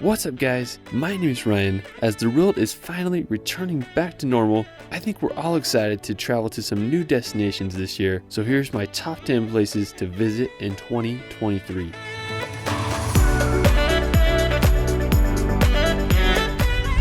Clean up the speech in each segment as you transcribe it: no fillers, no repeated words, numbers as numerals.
What's up guys, my name is Ryan. As the world is finally returning back to normal, I think we're all excited to travel to some new destinations this year. So here's my top 10 places to visit in 2023.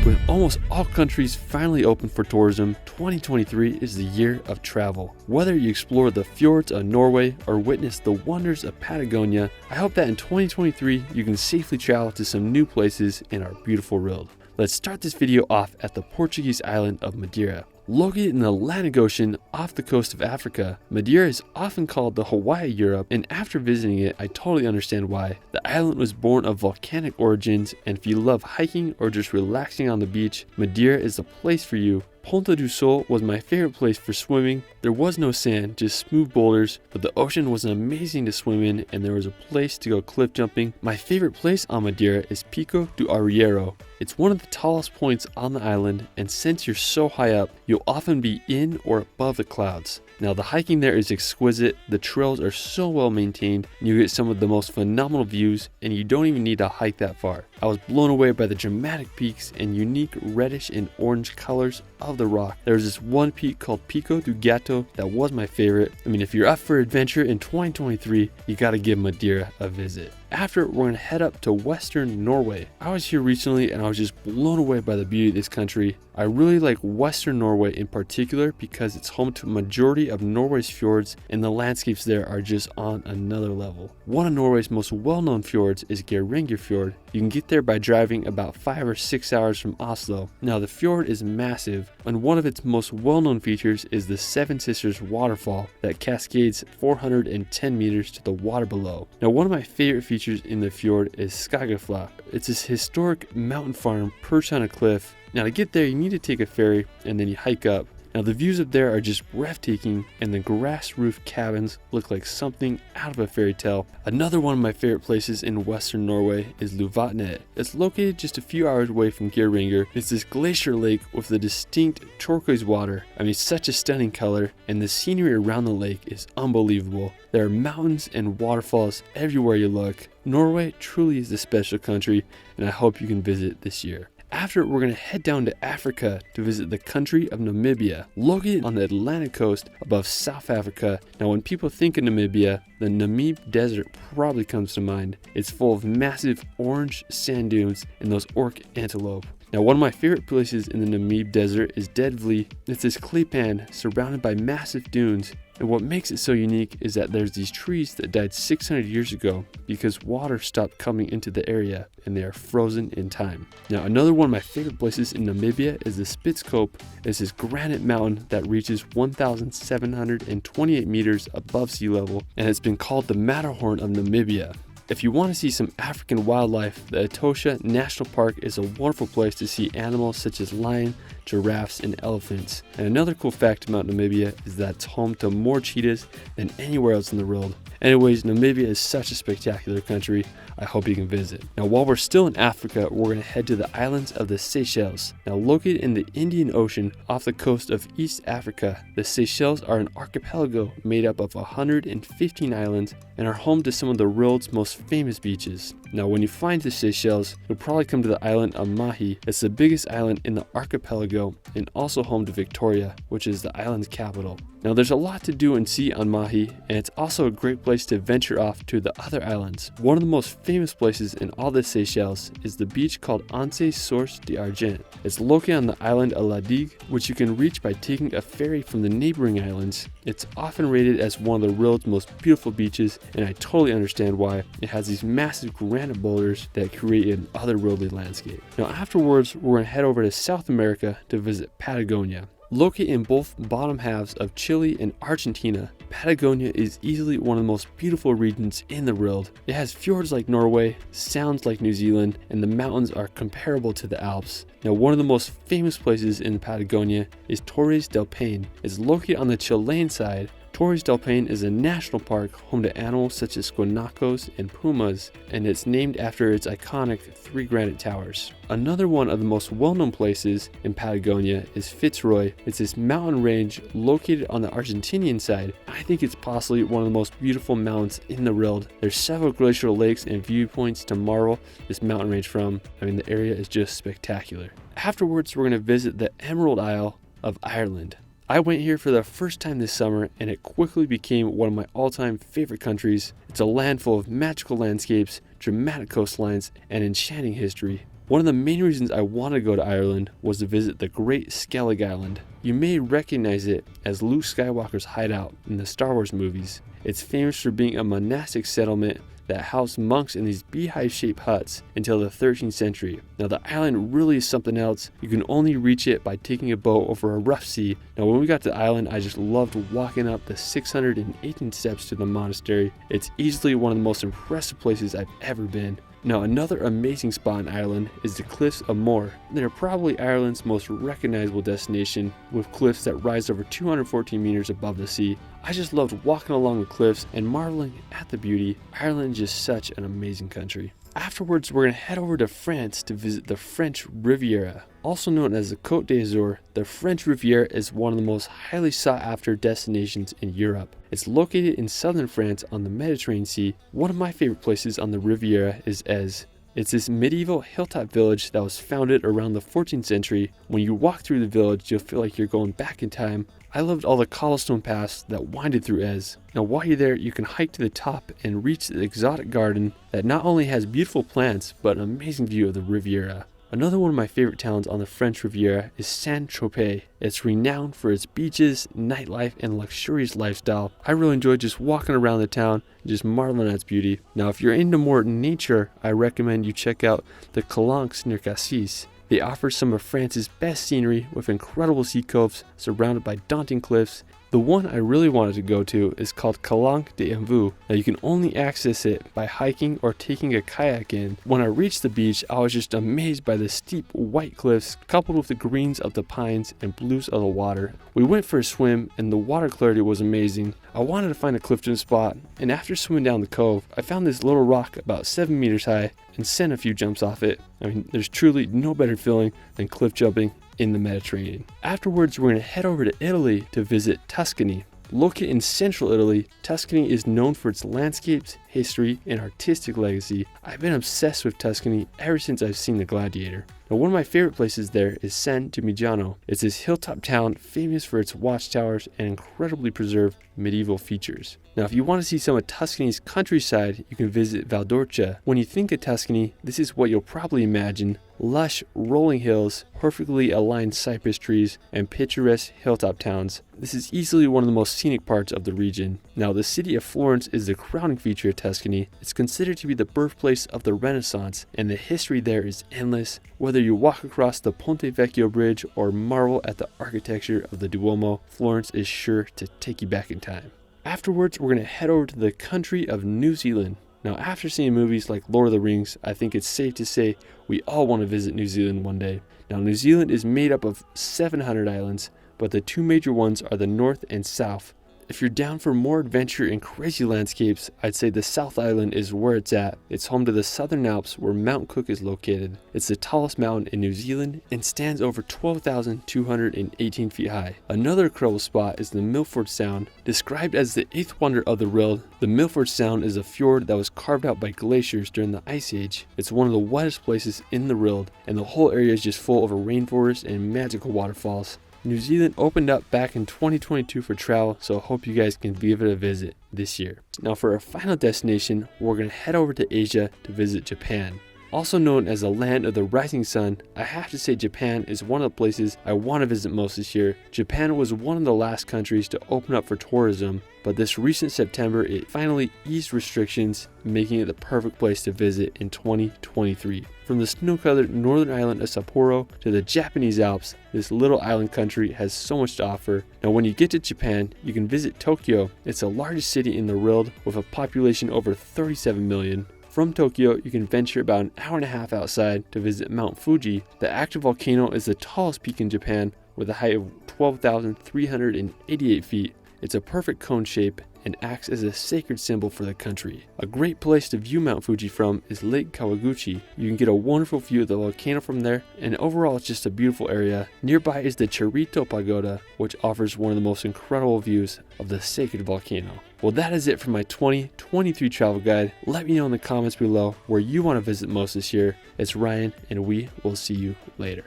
With almost all countries finally open for tourism, 2023 is the year of travel. Whether you explore the fjords of Norway or witness the wonders of Patagonia, I hope that in 2023 you can safely travel to some new places in our beautiful world. Let's start this video off at the Portuguese island of Madeira. Located in the Atlantic Ocean off the coast of Africa, Madeira is often called the Hawaii of Europe, and after visiting it, I totally understand why. The island was born of volcanic origins, and if you love hiking or just relaxing on the beach, Madeira is the place for you. Ponta do Sol was my favorite place for swimming. There was no sand, just smooth boulders, but the ocean was amazing to swim in, and there was a place to go cliff jumping. My favorite place on Madeira is Pico do Arieiro. It's one of the tallest points on the island, and since you're so high up, you'll often be in or above the clouds. Now the hiking there is exquisite, the trails are so well maintained, and you get some of the most phenomenal views, and you don't even need to hike that far. I was blown away by the dramatic peaks and unique reddish and orange colors of the rock. There's this one peak called Pico do Gato that was my favorite. I mean, if you're up for adventure in 2023, you gotta give Madeira a visit. After, we're gonna head up to Western Norway. I was here recently and I was just blown away by the beauty of this country. I really like Western Norway in particular because it's home to a majority of Norway's fjords, and the landscapes there are just on another level. One of Norway's most well-known fjords is Geiranger Fjord. You can get there by driving about 5 or 6 hours from Oslo. Now the fjord is massive, and one of its most well-known features is the Seven Sisters waterfall that cascades 410 meters to the water below. Now one of my favorite features in the fjord is Skagaflak. It's this historic mountain farm perched on a cliff. Now to get there you need to take a ferry and then you hike up. Now the views up there are just breathtaking, and the grass roof cabins look like something out of a fairy tale. Another one of my favorite places in Western Norway is Luvatnet. It's located just a few hours away from Geiranger. It's this glacier lake with a distinct turquoise water. I mean, such a stunning color, and the scenery around the lake is unbelievable. There are mountains and waterfalls everywhere you look. Norway truly is a special country, and I hope you can visit this year. After, we're going to head down to Africa to visit the country of Namibia, located on the Atlantic coast above South Africa. Now when people think of Namibia, the Namib Desert probably comes to mind. It's full of massive orange sand dunes and those orc antelope. Now one of my favorite places in the Namib Desert is Dedvli. It's this clay pan surrounded by massive dunes. And what makes it so unique is that there's these trees that died 600 years ago because water stopped coming into the area and they are frozen in time. Now another one of my favorite places in Namibia is the Spitzkope. It's this granite mountain that reaches 1,728 meters above sea level, and it's been called the Matterhorn of Namibia. If you want to see some African wildlife, the Etosha National Park is a wonderful place to see animals such as lion, giraffes, and elephants. And another cool fact about Namibia is that it's home to more cheetahs than anywhere else in the world. Anyways, Namibia is such a spectacular country. I hope you can visit. Now while we're still in Africa, we're going to head to the islands of the Seychelles. Now located in the Indian Ocean off the coast of East Africa, the Seychelles are an archipelago made up of 115 islands and are home to some of the world's most famous beaches. Now when you find the Seychelles, you'll probably come to the island of Mahi. It's the biggest island in the archipelago and also home to Victoria, which is the island's capital. Now there's a lot to do and see on Mahi, and it's also a great place to venture off to the other islands. One of the most famous places in all the Seychelles is the beach called Anse Source d'Argent. It's located on the island of La Digue, which you can reach by taking a ferry from the neighboring islands. It's often rated as one of the world's most beautiful beaches, and I totally understand why. It has these massive granite boulders that create an otherworldly landscape. Now afterwards, we're going to head over to South America to visit Patagonia. Located in both bottom halves of Chile and Argentina, Patagonia is easily one of the most beautiful regions in the world. It has fjords like Norway, sounds like New Zealand, and the mountains are comparable to the Alps. Now one of the most famous places in Patagonia is Torres del Paine. It's located on the Chilean side. Torres del Paine is a national park home to animals such as guanacos and pumas, and it's named after its iconic 3 granite towers. Another one of the most well-known places in Patagonia is Fitzroy. It's this mountain range located on the Argentinian side. I think it's possibly one of the most beautiful mountains in the world. There's several glacial lakes and viewpoints to marvel this mountain range from. I mean, the area is just spectacular. Afterwards, we're going to visit the Emerald Isle of Ireland. I went here for the first time this summer, and it quickly became one of my all-time favorite countries. It's a land full of magical landscapes, dramatic coastlines, and enchanting history. One of the main reasons I wanted to go to Ireland was to visit the Great Skellig Island. You may recognize it as Luke Skywalker's hideout in the Star Wars movies. It's famous for being a monastic settlement that housed monks in these beehive-shaped huts until the 13th century. Now the island really is something else. You can only reach it by taking a boat over a rough sea. Now when we got to the island, I just loved walking up the 618 steps to the monastery. It's easily one of the most impressive places I've ever been. Now another amazing spot in Ireland is the Cliffs of Moher. They're probably Ireland's most recognizable destination, with cliffs that rise over 214 meters above the sea. I just loved walking along the cliffs and marveling at the beauty. Ireland is just such an amazing country. Afterwards, we're going to head over to France to visit the French Riviera. Also known as the Côte d'Azur, the French Riviera is one of the most highly sought after destinations in Europe. It's located in southern France on the Mediterranean Sea. One of my favorite places on the Riviera is Èze. It's this medieval hilltop village that was founded around the 14th century. When you walk through the village, you'll feel like you're going back in time. I loved all the cobblestone paths that winded through Èze. Now while you're there, you can hike to the top and reach the exotic garden that not only has beautiful plants, but an amazing view of the Riviera. Another one of my favorite towns on the French Riviera is Saint-Tropez. It's renowned for its beaches, nightlife, and luxurious lifestyle. I really enjoy just walking around the town and just marveling at its beauty. Now if you're into more nature, I recommend you check out the Calanques near Cassis. They offer some of France's best scenery with incredible sea coves surrounded by daunting cliffs. The one I really wanted to go to is called Calanques d'Envaux. Now you can only access it by hiking or taking a kayak in. When I reached the beach, I was just amazed by the steep white cliffs coupled with the greens of the pines and blues of the water. We went for a swim and the water clarity was amazing. I wanted to find a clifton spot, and after swimming down the cove, I found this little rock about 7 meters high and sent a few jumps off it. I mean, there's truly no better feeling than cliff jumping in the Mediterranean. Afterwards, we're going to head over to Italy to visit Tuscany. Located in central Italy, Tuscany is known for its landscapes, history, and artistic legacy. I've been obsessed with Tuscany ever since I've seen The Gladiator. Now, one of my favorite places there is San Gimignano. It's this hilltop town famous for its watchtowers and incredibly preserved medieval features. Now, if you want to see some of Tuscany's countryside, you can visit Valdorcia. When you think of Tuscany, this is what you'll probably imagine: lush, rolling hills, perfectly aligned cypress trees, and picturesque hilltop towns. This is easily one of the most scenic parts of the region. Now, the city of Florence is the crowning feature of Tuscany. It's considered to be the birthplace of the Renaissance, and the history there is endless. Whether you walk across the Ponte Vecchio Bridge or marvel at the architecture of the Duomo, Florence is sure to take you back in time. Afterwards, we're going to head over to the country of New Zealand. Now, after seeing movies like Lord of the Rings, I think it's safe to say we all want to visit New Zealand one day. Now, New Zealand is made up of 700 islands, but the two major ones are the North and South. If you're down for more adventure and crazy landscapes, I'd say the South Island is where it's at. It's home to the Southern Alps, where Mount Cook is located. It's the tallest mountain in New Zealand and stands over 12,218 feet high. Another incredible spot is the Milford Sound. Described as the 8th wonder of the world, the Milford Sound is a fjord that was carved out by glaciers during the Ice Age. It's one of the wettest places in the world, and the whole area is just full of a rainforest and magical waterfalls. New Zealand opened up back in 2022 for travel, so I hope you guys can give it a visit this year. Now for our final destination, we're going to head over to Asia to visit Japan. Also known as the land of the rising sun, I have to say Japan is one of the places I want to visit most this year. Japan was one of the last countries to open up for tourism, but this recent September it finally eased restrictions, making it the perfect place to visit in 2023. From the snow-covered northern island of Sapporo to the Japanese Alps, this little island country has so much to offer. Now when you get to Japan, you can visit Tokyo. It's the largest city in the world with a population over 37 million. From Tokyo, you can venture about an hour and a half outside to visit Mount Fuji. The active volcano is the tallest peak in Japan with a height of 12,388 feet. It's a perfect cone shape and acts as a sacred symbol for the country. A great place to view Mount Fuji from is Lake Kawaguchi. You can get a wonderful view of the volcano from there, and overall it's just a beautiful area. Nearby is the Cherito Pagoda, which offers one of the most incredible views of the sacred volcano. Well, that is it for my 2023 travel guide. Let me know in the comments below where you want to visit most this year. It's Ryan, and we will see you later.